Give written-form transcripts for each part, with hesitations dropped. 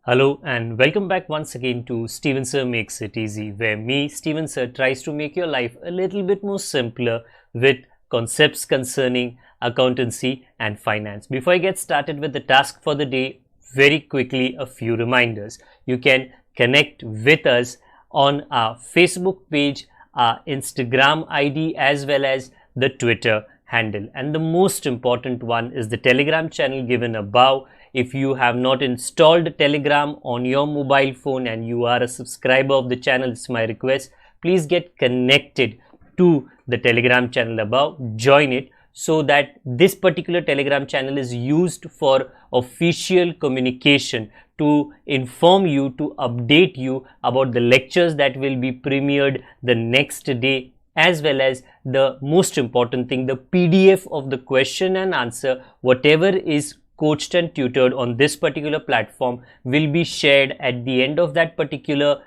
Hello and welcome back once again to Steven Sir Makes It Easy, where me, Steven Sir, tries to make your life a little bit more simpler with concepts concerning accountancy and finance. Before I get started with the task for the day, very quickly a few reminders. You can connect with us on our Facebook page, our Instagram ID, as well as the Twitter handle. And the most important one is the Telegram channel given above. If you have not installed Telegram on your mobile phone and you are a subscriber of the channel, it's my request, please get connected to the Telegram channel above, join it, so that this particular Telegram channel is used for official communication, to inform you, to update you about the lectures that will be premiered the next day, as well as the most important thing, the PDF of the question and answer, whatever is coached and tutored on this particular platform, will be shared at the end of that particular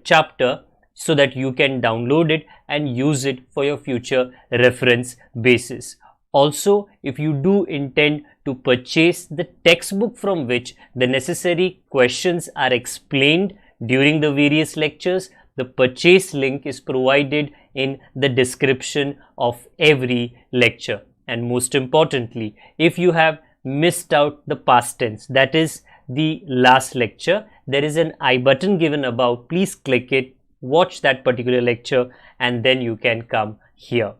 chapter, so that you can download it and use it for your future reference basis. Also, if you do intend to purchase the textbook from which the necessary questions are explained during the various lectures, the purchase link is provided in the description of every lecture. And most importantly, if you have missed out the past tense, that is the last lecture, there is an I button given above. Please click it, watch that particular lecture, and then you can come here.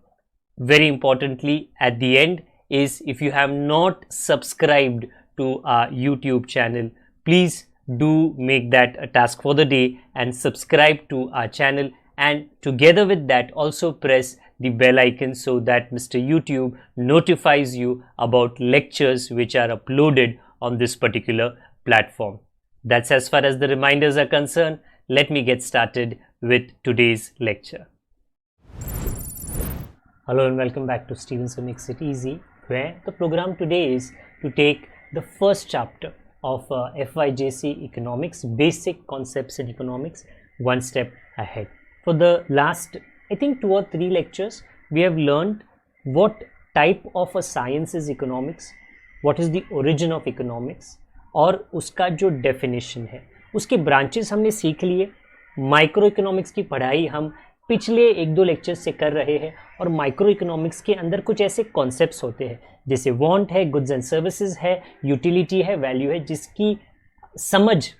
Very importantly, at the end is, if you have not subscribed to our YouTube channel, please do make that a task for the day and subscribe to our channel, and together with that also press the bell icon so that Mr. YouTube notifies you about lectures which are uploaded on this particular platform. That's as far as the reminders are concerned. Let me get started with today's lecture. Hello and welcome back to Steven Sir Makes It Easy, where the program today is to take the first chapter of FYJC Economics, Basic Concepts in Economics, one step ahead. For the last, I think 2 or 3 lectures, we have learned what type of a science is economics, what is the origin of economics, और उसका जो definition है, उसके branches हमने सीख लिए. Micro economics की पढ़ाई हम पिछले 1-2 लेक्चर्स से कर रहे हैं, और माइक्रो इकोनॉमिक्स के अंदर कुछ ऐसे कॉन्सेप्ट्स होते हैं जैसे वांट है, गुड्स एंड सर्विसेज है, यूटिलिटी है, वैल्यू है, जिसकी समझ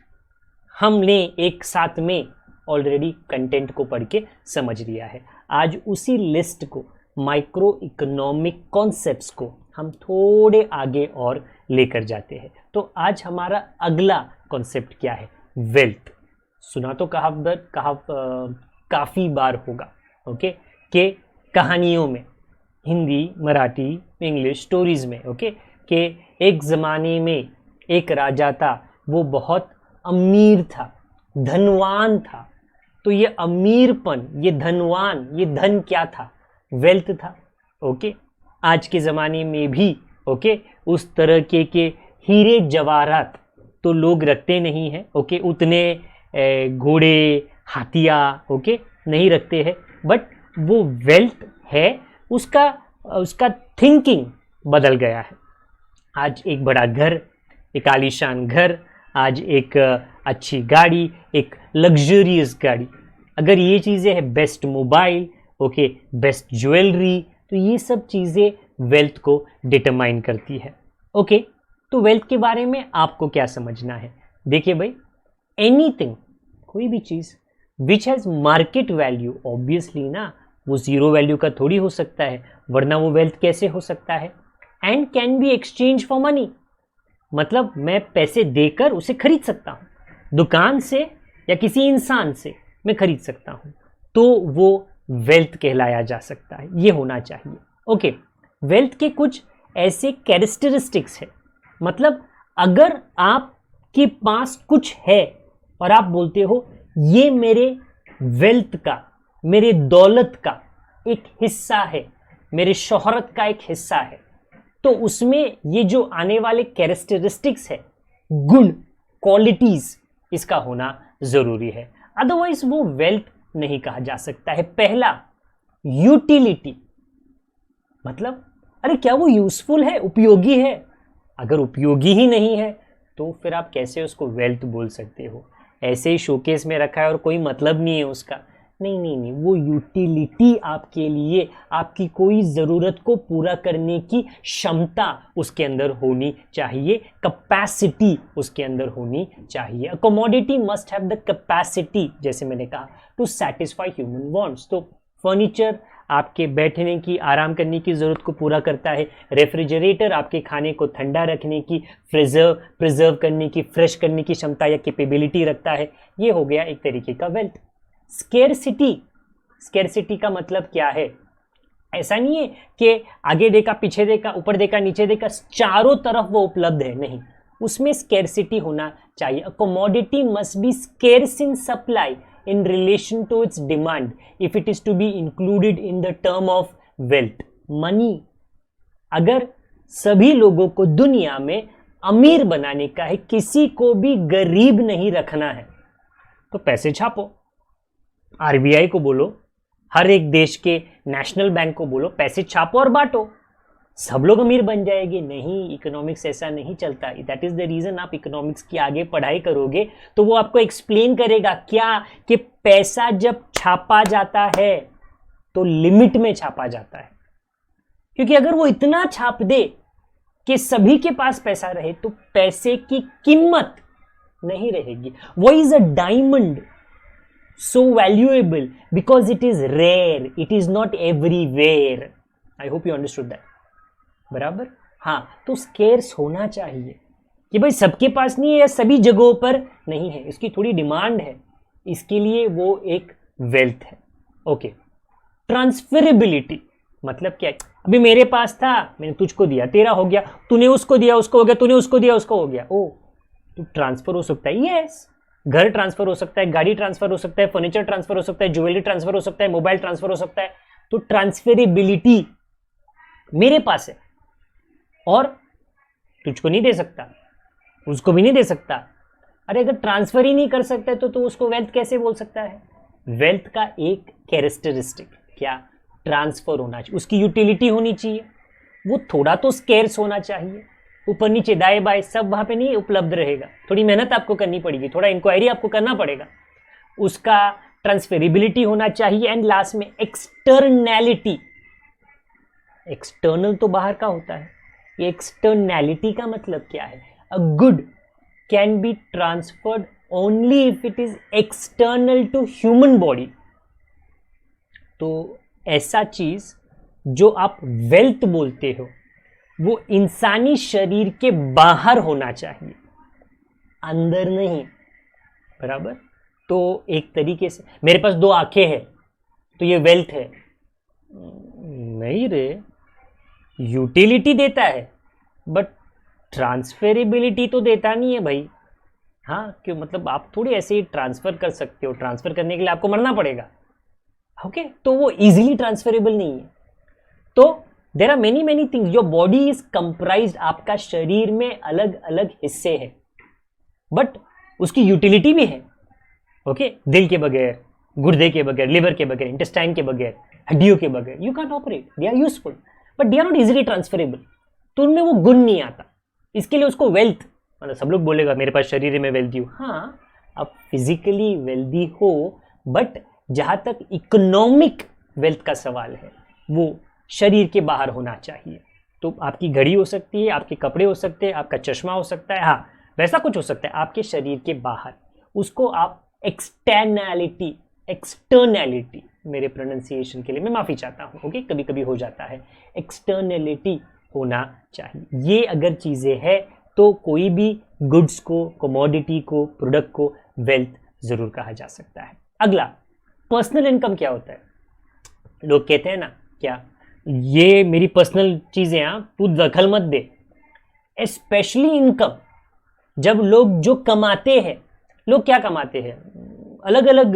हमने एक साथ में ऑलरेडी कंटेंट को पढ़ के समझ लिया है. आज उसी लिस्ट को, माइक्रो इकोनॉमिक कॉन्सेप्ट्स को हम थोड़े आगे और लेकर जाते हैं. तो आज हमारा अगला कॉन्सेप्ट क्या है? वेल्थ. सुना तो काफ़ी बार होगा, ओके, कि कहानियों में, हिंदी, मराठी, इंग्लिश स्टोरीज़ में, ओके, कि एक ज़माने में एक राजा था, वो बहुत अमीर था, धनवान था. तो ये अमीरपन, ये धनवान, ये धन क्या था? वेल्थ था. ओके, आज के ज़माने में भी, ओके, उस तरह के हीरे जवाहरात तो लोग रखते नहीं हैं, ओके, उतने घोड़े, हाथिया, ओके, नहीं रखते हैं, बट वो वेल्थ है, उसका थिंकिंग बदल गया है. आज एक बड़ा घर, एक आलीशान घर, आज एक अच्छी गाड़ी, एक लग्जरियस गाड़ी, अगर ये चीज़ें हैं, best mobile, okay, best jewellery, तो ये सब चीज़ें वेल्थ को डिटरमाइन करती है. ओके, तो वेल्थ के बारे में आपको क्या समझना है? देखिए भाई, एनीथिंग, कोई भी चीज़ which has market value, obviously ना, वो ज़ीरो वैल्यू का थोड़ी हो सकता है, वरना वो वेल्थ कैसे हो सकता है? And can be exchange for money, मतलब मैं पैसे देकर उसे खरीद सकता हूँ, दुकान से या किसी इंसान से मैं खरीद सकता हूँ, तो वो वेल्थ कहलाया जा सकता है. ये होना चाहिए. ओके, वेल्थ के कुछ ऐसे कैरेक्टरिस्टिक्स है, मतलब अगर आपके पास कुछ है और आप बोलते हो ये मेरे वेल्थ का, मेरे दौलत का एक हिस्सा है, मेरे शोहरत का एक हिस्सा है, तो उसमें ये जो आने वाले कैरेक्टरिस्टिक्स है, गुण, क्वालिटीज, इसका होना ज़रूरी है. अदरवाइज वो वेल्थ नहीं कहा जा सकता है. पहला, यूटिलिटी, मतलब अरे क्या वो यूजफुल है, उपयोगी है? अगर उपयोगी ही नहीं है तो फिर आप कैसे उसको वेल्थ बोल सकते हो? ऐसे ही शोकेस में रखा है और कोई मतलब नहीं है उसका। नहीं नहीं नहीं, वो यूटिलिटी आपके लिए, आपकी कोई ज़रूरत को पूरा करने की क्षमता उसके अंदर होनी चाहिए, कैपेसिटी उसके अंदर होनी चाहिए। A commodity must have the capacity, जैसे मैंने कहा, टू सैटिस्फाई ह्यूमन वांट्स। तो फर्नीचर आपके बैठने की, आराम करने की ज़रूरत को पूरा करता है। रेफ्रिजरेटर आपके खाने को ठंडा रखने की, प्रिजर्व करने की, फ्रेश करने की क्षमता या कैपेबिलिटी रखता है। ये हो गया एक तरीके का वेल्थ। स्केर्सिटी का मतलब क्या है? ऐसा नहीं है कि आगे देखा, पीछे देखा, ऊपर देखा, नीचे देखा, चारों तरफ वो उपलब्ध है, नहीं, उसमें स्केर्सिटी होना चाहिए। A commodity must be scarce in supply in relation to its demand if it is to be included in the term of wealth. Money, अगर सभी लोगों को दुनिया में अमीर बनाने का है, किसी को भी गरीब नहीं रखना है, तो पैसे छापो। आरबीआई को बोलो, हर एक देश के नेशनल बैंक को बोलो, पैसे छापो और बांटो, सब लोग अमीर बन जाएंगे। नहीं, इकोनॉमिक्स ऐसा नहीं चलता। दैट इज द रीजन आप इकोनॉमिक्स की आगे पढ़ाई करोगे तो वो आपको एक्सप्लेन करेगा क्या, कि पैसा जब छापा जाता है तो लिमिट में छापा जाता है, क्योंकि अगर वो इतना छाप दे कि सभी के पास पैसा रहे तो पैसे की कीमत नहीं रहेगी। वो is a diamond so valuable because it is rare, it is not everywhere. I hope you understood that. बराबर? हाँ, तो स्केर्स होना चाहिए कि भाई सबके पास नहीं है या सभी जगहों पर नहीं है, इसकी थोड़ी डिमांड है, इसके लिए वो एक वेल्थ है। ओके, ट्रांसफरेबिलिटी मतलब क्या है? अभी मेरे पास था, मैंने तुझको दिया, तेरा हो गया, तूने उसको दिया, उसको हो गया, तूने उसको दिया, उसको हो गया। ओ, तो ट्रांसफर हो सकता है। यस, घर ट्रांसफर हो सकता है, गाड़ी ट्रांसफर हो सकता है, फर्नीचर ट्रांसफर हो सकता है, ज्वेलरी ट्रांसफर हो सकता है, मोबाइल ट्रांसफर हो सकता है। तो ट्रांसफरेबिलिटी मेरे पास है और तुझको नहीं दे सकता, उसको भी नहीं दे सकता। अरे अगर ट्रांसफर ही नहीं कर सकता तो उसको वेल्थ कैसे बोल सकता है? वेल्थ का एक कैरेक्टरिस्टिक क्या? ट्रांसफर होना चाहिए, उसकी यूटिलिटी होनी चाहिए, वो थोड़ा तो स्केर्स होना चाहिए, ऊपर नीचे दाएं बाएं सब वहां पे नहीं उपलब्ध रहेगा, थोड़ी मेहनत आपको करनी पड़ेगी, थोड़ा इंक्वायरी आपको करना पड़ेगा। उसका ट्रांसफरेबिलिटी होना चाहिए। एंड लास्ट में एक्सटर्नैलिटी। एक्सटर्नल तो बाहर का होता है, ये एक्सटर्नैलिटी का मतलब क्या है? A good can be transferred only if it is external to human body. तो ऐसा चीज जो आप वेल्थ बोलते हो वो इंसानी शरीर के बाहर होना चाहिए, अंदर नहीं। बराबर? तो एक तरीके से मेरे पास 2 आंखें हैं तो ये वेल्थ है? नहीं रे, यूटिलिटी देता है बट ट्रांसफरेबिलिटी तो देता नहीं है भाई। हाँ, क्यों? मतलब आप थोड़ी ऐसे ही ट्रांसफर कर सकते हो, ट्रांसफर करने के लिए आपको मरना पड़ेगा। ओके, तो वो इजीली ट्रांसफरेबल नहीं है। तो there are many many things. Your body is comprised, आपका शरीर में अलग अलग हिस्से हैं बट उसकी यूटिलिटी भी है। ओके, दिल के बगैर, गुर्दे के बगैर, लिवर के बगैर, इंटेस्टाइन के बगैर, हड्डियों के बगैर you can operate. They are useful but they are not easily transferable. तो उनमें वो गुण नहीं आता, इसके लिए उसको वेल्थ, मतलब सब लोग बोलेगा मेरे पास शरीर में वेल्थी हो। हाँ, आप फिजिकली वेल्थी हो बट जहां तक इकोनॉमिक वेल्थ का सवाल है वो शरीर के बाहर होना चाहिए। तो आपकी घड़ी हो सकती है, आपके कपड़े हो सकते हैं, आपका चश्मा हो सकता है, हाँ वैसा कुछ हो सकता है आपके शरीर के बाहर, उसको आप एक्सटर्नैलिटी, एक्सटर्नैलिटी, मेरे प्रोनाउंसिएशन के लिए मैं माफ़ी चाहता हूँ, ओके, कभी कभी हो जाता है, एक्सटर्नैलिटी होना चाहिए। ये अगर चीज़ें हैं तो कोई भी गुड्स को, कमोडिटी को, प्रोडक्ट को वेल्थ ज़रूर कहा जा सकता है। अगला, पर्सनल इनकम क्या होता है? लोग कहते हैं ना, क्या ये मेरी पर्सनल चीज़ें, हाँ तू दखल मत दे। स्पेशली इनकम, जब लोग जो कमाते हैं, लोग क्या कमाते हैं? अलग अलग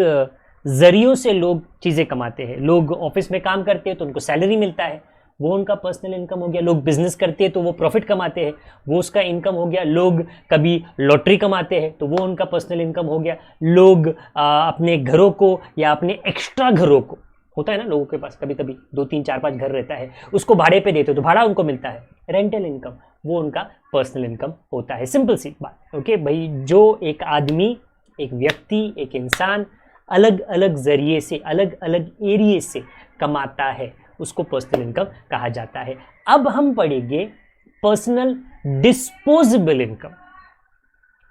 जरियों से लोग चीज़ें कमाते हैं। लोग ऑफिस में काम करते हैं तो उनको सैलरी मिलता है, वो उनका पर्सनल इनकम हो गया। लोग बिजनेस करते हैं तो वो प्रॉफिट कमाते हैं, वो उसका इनकम हो गया। लोग कभी लॉटरी कमाते हैं तो वो उनका पर्सनल इनकम हो गया। लोग अपने घरों को या अपने एक्स्ट्रा घरों को, होता है ना लोगों के पास कभी कभी 2 3 4 5 घर रहता है, उसको भाड़े पे देते हो तो भाड़ा उनको मिलता है, रेंटल इनकम, वो उनका पर्सनल इनकम होता है। सिंपल सी बात। ओके भाई, जो एक आदमी, एक व्यक्ति, एक इंसान अलग अलग जरिए से, अलग अलग एरिया से कमाता है, उसको पर्सनल इनकम कहा जाता है। अब हम पढ़ेंगे पर्सनल डिस्पोजेबल इनकम।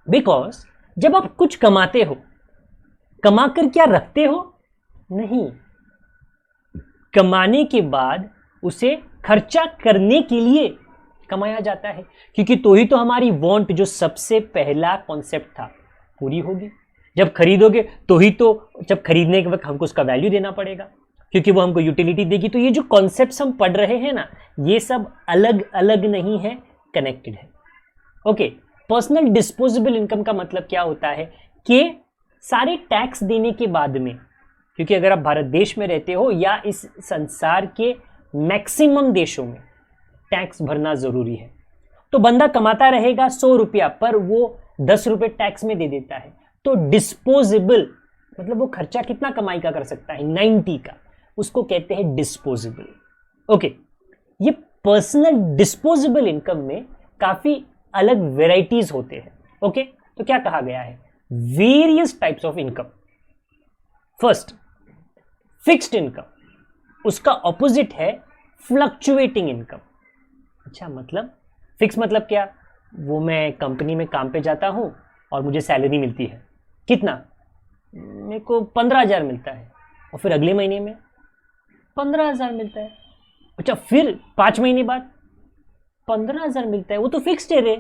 बिकॉज जब आप कुछ कमाते हो, कमाकर क्या रखते हो? नहीं, कमाने के बाद उसे खर्चा करने के लिए कमाया जाता है, क्योंकि तो ही तो हमारी वांट, जो सबसे पहला कॉन्सेप्ट था, पूरी होगी। जब खरीदोगे तो ही तो, जब खरीदने के वक्त हमको उसका वैल्यू देना पड़ेगा, क्योंकि वो हमको यूटिलिटी देगी। तो ये जो कॉन्सेप्ट्स हम पढ़ रहे हैं ना, ये सब अलग अलग नहीं है, कनेक्टेड है। ओके, पर्सनल डिस्पोजेबल इनकम का मतलब क्या होता है कि सारे टैक्स देने के बाद में, क्योंकि अगर आप भारत देश में रहते हो या इस संसार के मैक्सिमम देशों में टैक्स भरना जरूरी है, तो बंदा कमाता रहेगा 100 रुपया, पर वो 10 रुपये टैक्स में दे देता है। तो डिस्पोजेबल मतलब वो खर्चा कितना कमाई का कर सकता है? 90 का, उसको कहते हैं डिस्पोजेबल। ओके, ये पर्सनल डिस्पोजेबल इनकम में काफी अलग वेराइटीज होते हैं। ओके, तो क्या कहा गया है? Various types of income. First, fixed income, उसका ऑपोजिट है फ्लक्चुएटिंग इनकम। अच्छा, मतलब फिक्स मतलब क्या? वो मैं कंपनी में काम पे जाता हूं और मुझे सैलरी मिलती है, कितना? मेरे को 15,000 मिलता है, और फिर अगले महीने में 15,000 मिलता है। अच्छा, फिर 5 महीने बाद 15,000 मिलता है। वो तो फिक्स्ड है रे,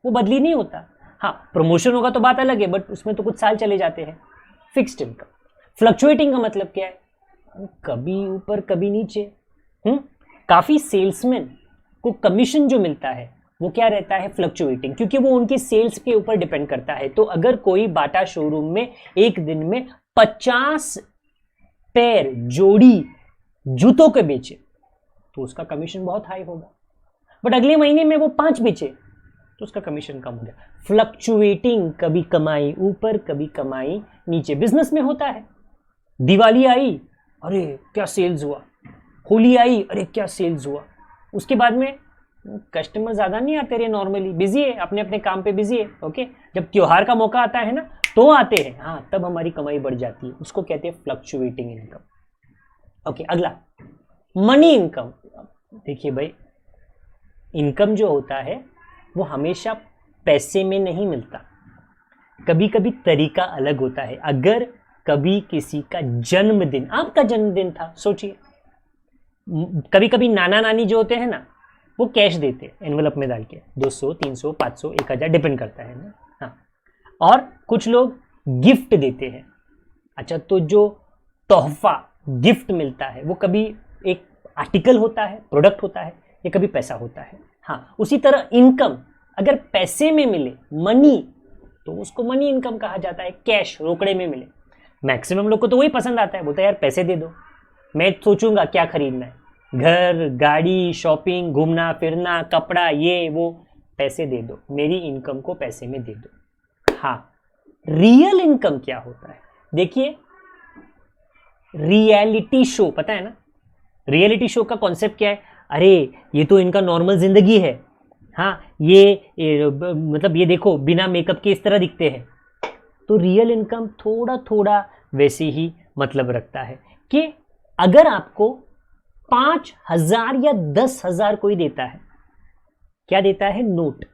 वो बदली नहीं होता। हाँ, प्रमोशन होगा तो बात अलग है, बट उसमें तो कुछ साल चले जाते हैं। Fixed income. फ्लक्चुएटिंग का मतलब क्या है? कभी ऊपर कभी नीचे। काफी सेल्समैन को कमीशन जो मिलता है वो क्या रहता है? फ्लक्चुएटिंग, क्योंकि वो उनके सेल्स के ऊपर डिपेंड करता है। तो अगर कोई बाटा शोरूम में एक दिन में 50 पैर जोड़ी जूतों के बेचे तो उसका कमीशन बहुत हाई होगा, बट अगले महीने में वो 5 बेचे तो उसका कमीशन कम हो गया। फ्लक्चुएटिंग, कभी कमाई ऊपर कभी कमाई नीचे, बिजनेस में होता है। दिवाली आई, अरे क्या सेल्स हुआ। होली आई, अरे क्या सेल्स हुआ। उसके बाद में कस्टमर ज्यादा नहीं आते रहे, नॉर्मली बिजी है, अपने अपने काम पे बिजी है। ओके, जब त्योहार का मौका आता है ना, तो आते हैं, हाँ, तब हमारी कमाई बढ़ जाती है। उसको कहते हैं फ्लक्चुएटिंग इनकम। ओके, अगला मनी इनकम। देखिए भाई, इनकम जो होता है वो हमेशा पैसे में नहीं मिलता, कभी कभी तरीका अलग होता है। अगर कभी किसी का जन्मदिन, आपका जन्मदिन था, सोचिए, कभी कभी नाना नानी जो होते हैं ना, वो कैश देते हैं एनवलप में डाल के, 200, 300, 500, 1000, डिपेंड करता है ना। हाँ, और कुछ लोग गिफ्ट देते हैं। अच्छा, तो जो तोहफा गिफ्ट मिलता है वो कभी एक आर्टिकल होता है, प्रोडक्ट होता है, या कभी पैसा होता है। हाँ, उसी तरह इनकम अगर पैसे में मिले, मनी, तो उसको मनी इनकम कहा जाता है। कैश, रोकड़े में मिले। मैक्सिमम लोग को तो वही पसंद आता है, बोलता है यार पैसे दे दो, मैं सोचूंगा क्या खरीदना है, घर, गाड़ी, शॉपिंग, घूमना फिरना, कपड़ा, ये वो, पैसे दे दो, मेरी इनकम को पैसे में दे दो। हाँ, रियल इनकम क्या होता है? देखिए, रियलिटी शो, पता है ना रियलिटी शो का कॉन्सेप्ट क्या है? अरे ये तो इनका नॉर्मल जिंदगी है, हाँ, ये मतलब ये देखो बिना मेकअप के इस तरह दिखते हैं। तो रियल इनकम थोड़ा थोड़ा वैसे ही मतलब रखता है कि अगर आपको 5,000 या 10,000 कोई देता है, क्या देता है? नोट,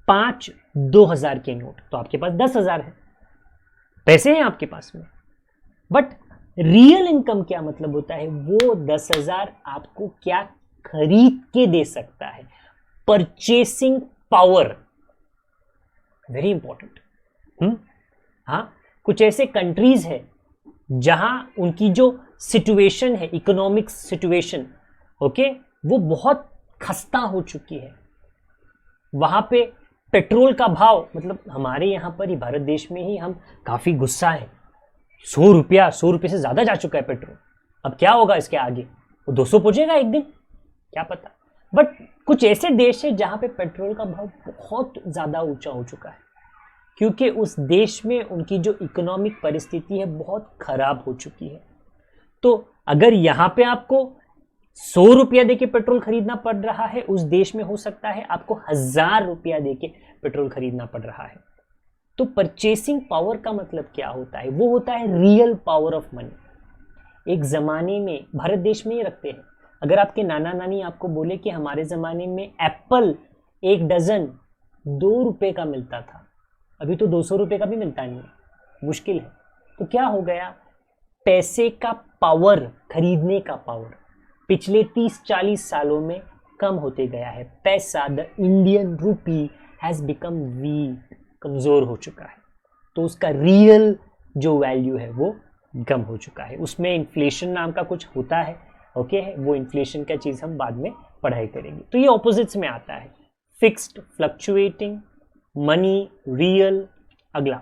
5 2,000 के नोट, तो आपके पास 10,000 है, पैसे हैं आपके पास में। बट रियल इनकम क्या मतलब होता है? वो 10,000 आपको क्या खरीद के दे सकता है? Purchasing power, very important. हाँ, कुछ ऐसे कंट्रीज है जहां उनकी जो सिचुएशन है, इकोनॉमिक सिचुएशन, ओके, वो बहुत खस्ता हो चुकी है। वहां पे पेट्रोल का भाव, मतलब हमारे यहां पर ही भारत देश में ही हम काफी गुस्सा है, 100 रुपया से ज्यादा जा चुका है पेट्रोल। अब क्या होगा इसके आगे? वो 200 पहुंचेगा एक दिन, क्या पता। बट कुछ ऐसे देश है जहां पे पेट्रोल का भाव बहुत ज्यादा ऊंचा हो चुका है, क्योंकि उस देश में उनकी जो इकोनॉमिक परिस्थिति है बहुत खराब हो चुकी है। तो अगर यहाँ पे आपको 100 रुपया देके पेट्रोल खरीदना पड़ रहा है, उस देश में हो सकता है आपको 1000 रुपया देके पेट्रोल खरीदना पड़ रहा है। तो परचेसिंग पावर का मतलब क्या होता है? वो होता है रियल पावर ऑफ मनी। एक जमाने में, भारत देश में ही रखते हैं, अगर आपके नाना नानी आपको बोले कि हमारे जमाने में एप्पल एक डजन 2 रुपए का मिलता था, अभी तो 200 रुपए का भी मिलता नहीं है, मुश्किल है। तो क्या हो गया? पैसे का पावर, खरीदने का पावर पिछले 30-40 सालों में कम होते गया है। पैसा, the Indian rupee has become weak, कमजोर हो चुका है। तो उसका रियल जो वैल्यू है वो कम हो चुका है। उसमें इन्फ्लेशन नाम का कुछ होता है, ओके है, वो इन्फ्लेशन का चीज हम बाद में पढ़ाई करेंगे। तो ये ऑपोजिट्स में आता है, फिक्स्ड, फ्लक्चुएटिंग, मनी, रियल। अगला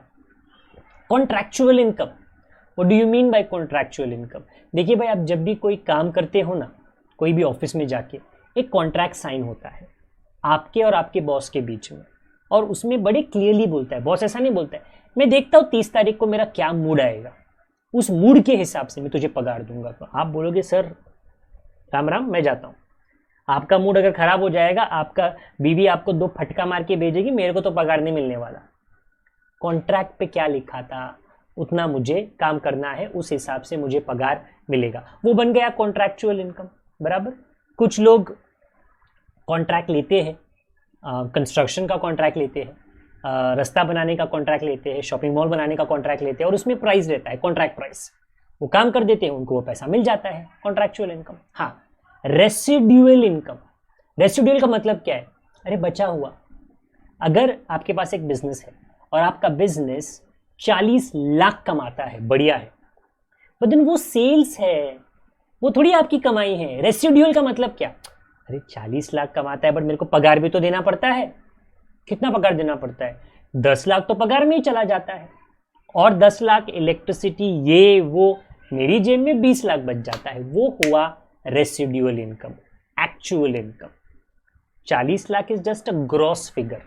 contractual income. What do you mean by contractual income? देखिए भाई, आप जब भी कोई काम करते हो ना, कोई भी ऑफिस में जाके, एक कॉन्ट्रैक्ट साइन होता है आपके और आपके बॉस के बीच में, और उसमें बड़े क्लियरली बोलता है, बॉस ऐसा नहीं बोलता है मैं देखता हूँ 30 तारीख को मेरा क्या मूड आएगा, उस मूड के हिसाब से मैं तुझे पगार दूंगा। तो आप बोलोगे सर राम राम, मैं जाता हूँ। आपका मूड अगर खराब हो जाएगा, आपका बीवी आपको 2 फटका मार के भेजेगी, मेरे को तो पगार नहीं मिलने वाला। कॉन्ट्रैक्ट पे क्या लिखा था, उतना मुझे काम करना है, उस हिसाब से मुझे पगार मिलेगा, वो बन गया कॉन्ट्रैक्चुअल इनकम। बराबर। कुछ लोग कॉन्ट्रैक्ट लेते हैं, कंस्ट्रक्शन का कॉन्ट्रैक्ट लेते हैं, रास्ता बनाने का कॉन्ट्रैक्ट लेते हैं, शॉपिंग मॉल बनाने का कॉन्ट्रैक्ट लेते हैं, और उसमें प्राइस रहता है, कॉन्ट्रैक्ट प्राइस। वो काम कर देते हैं, उनको वो पैसा मिल जाता है, कॉन्ट्रैक्चुअल इनकम। हाँ, रेसिडुअल इनकम। रेसिडुअल का मतलब क्या है? अरे बचा हुआ, अगर आपके पास एक बिजनेस है और आपका बिजनेस 40 लाख कमाता है, बढ़िया है, बट देन वो सेल्स है, वो थोड़ी आपकी कमाई है। रेसिडुअल का मतलब क्या? अरे 40 लाख कमाता है बट मेरे को पगार भी तो देना पड़ता है। कितना पगार देना पड़ता है? 10 लाख तो पगार में ही चला जाता है, और 10 लाख इलेक्ट्रिसिटी, ये वो, मेरी जेब में 20 लाख बच जाता है। वो हुआ residual income. Actual income 40 lakh is just a gross figure,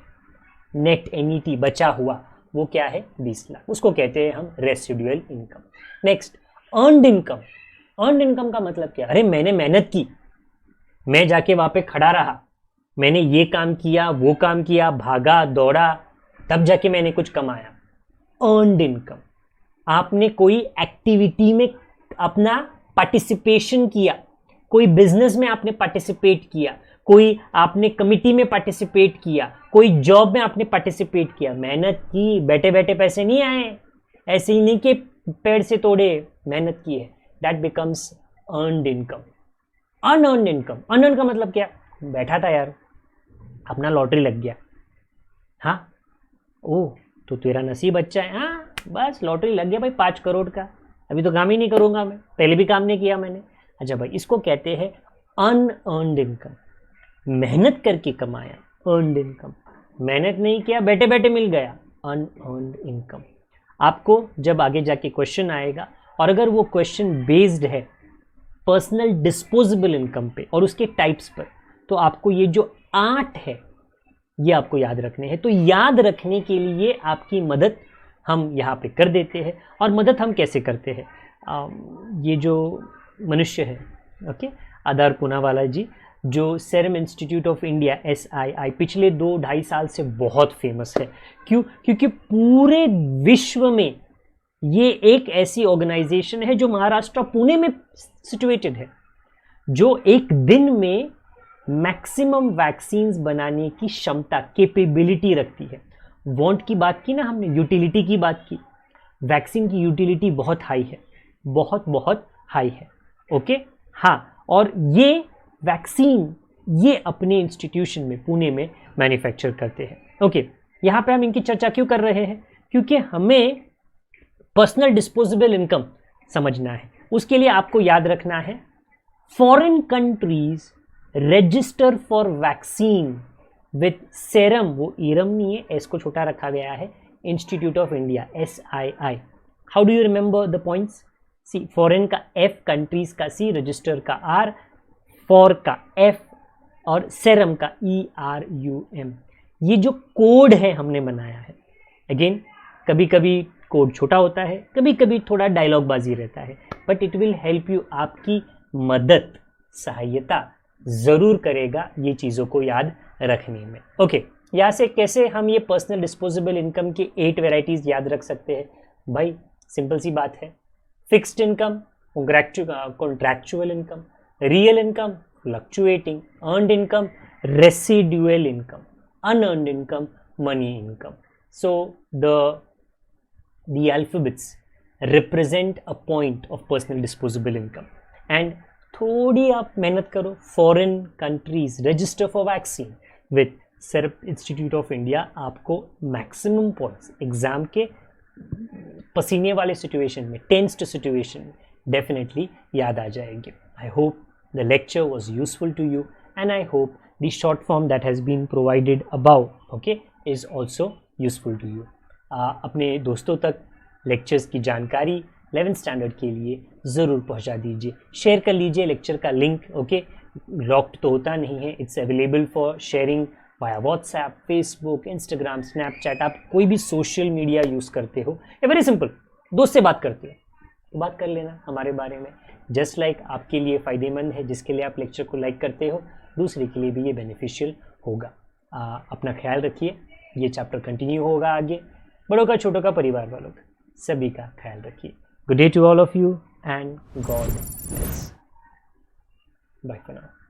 net NET बचा हुआ, वो क्या है? 20 लाख, उसको कहते हैं हम residual income. Next, earned income. Earned income का मतलब क्या? अरे मैंने मेहनत की, मैं जाके वहां पे खड़ा रहा, मैंने ये काम किया, वो काम किया, भागा दौड़ा, तब जाके मैंने कुछ कमाया। अर्नड इनकम, आपने कोई एक्टिविटी में अपना पार्टिसिपेशन किया, कोई बिजनेस में आपने पार्टिसिपेट किया, कोई आपने कमिटी में पार्टिसिपेट किया, कोई जॉब में आपने पार्टिसिपेट किया, मेहनत की, बैठे बैठे पैसे नहीं आए, ऐसे ही नहीं कि पेड़ से तोड़े, मेहनत की है, that becomes earned income. Unearned income, unearned का मतलब क्या? बैठा था यार, अपना लॉटरी लग गया, हाँ, ओह तो तेरा नसीब अच्छा है, हाँ बस लॉटरी लग गया भाई 5 करोड़ का, अभी तो काम ही नहीं करूंगा मैं, पहले भी काम नहीं किया मैंने। अच्छा भाई, इसको कहते हैं अनअर्नड इनकम, मेहनत करके कमाया, अर्नड इनकम। मेहनत नहीं किया, बैठे बैठे मिल गया, अनअर्नड इनकम। आपको जब आगे जाके क्वेश्चन आएगा, और अगर वो क्वेश्चन बेस्ड है पर्सनल डिस्पोजेबल इनकम पे और उसके टाइप्स पर, तो आपको ये जो 8 है ये आपको याद रखने हैं। तो याद रखने के लिए आपकी मदद हम यहाँ पे कर देते हैं। और मदद हम कैसे करते हैं? ये जो मनुष्य है, ओके, आधार पूनावाला जी, जो serum institute of India SII पिछले 2-2.5 साल से बहुत फेमस है। क्यों? क्योंकि पूरे विश्व में ये एक ऐसी ऑर्गेनाइजेशन है जो महाराष्ट्र पुणे में सिचुएटेड है, जो एक दिन में मैक्सिमम वैक्सीन्स बनाने की क्षमता, कैपेबिलिटी रखती है। वांट की बात की ना हमने, यूटिलिटी की बात की, वैक्सीन की यूटिलिटी बहुत हाई है, बहुत बहुत हाई है, ओके। हाँ, और ये वैक्सीन ये अपने इंस्टीट्यूशन में पुणे में मैन्युफैक्चर करते हैं, ओके। यहाँ पे हम इनकी चर्चा क्यों कर रहे हैं? क्योंकि हमें पर्सनल डिस्पोजेबल इनकम समझना है। उसके लिए आपको याद रखना है, foreign countries register for vaccine with serum, वो ईरम नहीं है, एस को छोटा रखा गया है, institute of India SII। How do you remember the points? See, foreign का F, कंट्रीज का C, रजिस्टर का R, फॉर का F और सेरम का ERUM। ये जो कोड है हमने बनाया है, अगेन कभी कभी कोड छोटा होता है, कभी कभी थोड़ा डायलॉग बाजी रहता है, but it will help you, आपकी मदद सहायता ज़रूर करेगा ये चीज़ों को याद रखने में। ओके, यहाँ से कैसे हम ये पर्सनल डिस्पोजेबल इनकम की 8 वेराइटीज़ याद रख सकते हैं? भाई सिंपल सी बात है, fixed income, contractual income, real income, fluctuating, earned income, residual income, unearned income, money income. So the alphabets represent a point of personal disposable income. And थोड़ी आप मेहनत करो, foreign countries register for vaccine with serum institute of India, आपको maximum points exam के पसीने वाले situation में, tensed situation में डेफिनेटली याद आ जाएंगे। I hope the lecture was useful to you and I hope the short form that has been provided above, okay, is also useful to you. अपने दोस्तों तक लेक्चर्स की जानकारी 11th स्टैंडर्ड के लिए ज़रूर पहुंचा दीजिए, शेयर कर लीजिए लेक्चर का लिंक। ओके, लॉक्ड तो होता नहीं है, it's available for sharing via WhatsApp, Facebook, Instagram, Snapchat. आप कोई भी सोशल मीडिया यूज़ करते हो, ये वेरी सिंपल, दोस्त से बात करते हो तो बात कर लेना हमारे बारे में। जस्ट लाइक आपके लिए फ़ायदेमंद है, जिसके लिए आप लेक्चर को लाइक करते हो, दूसरे के लिए भी ये बेनिफिशियल होगा। अपना ख्याल रखिए, ये चैप्टर कंटिन्यू होगा आगे। बड़ों का, छोटों का, परिवार वालों का, सभी का ख्याल रखिए। Good day to all of you and God bless. Bye for now.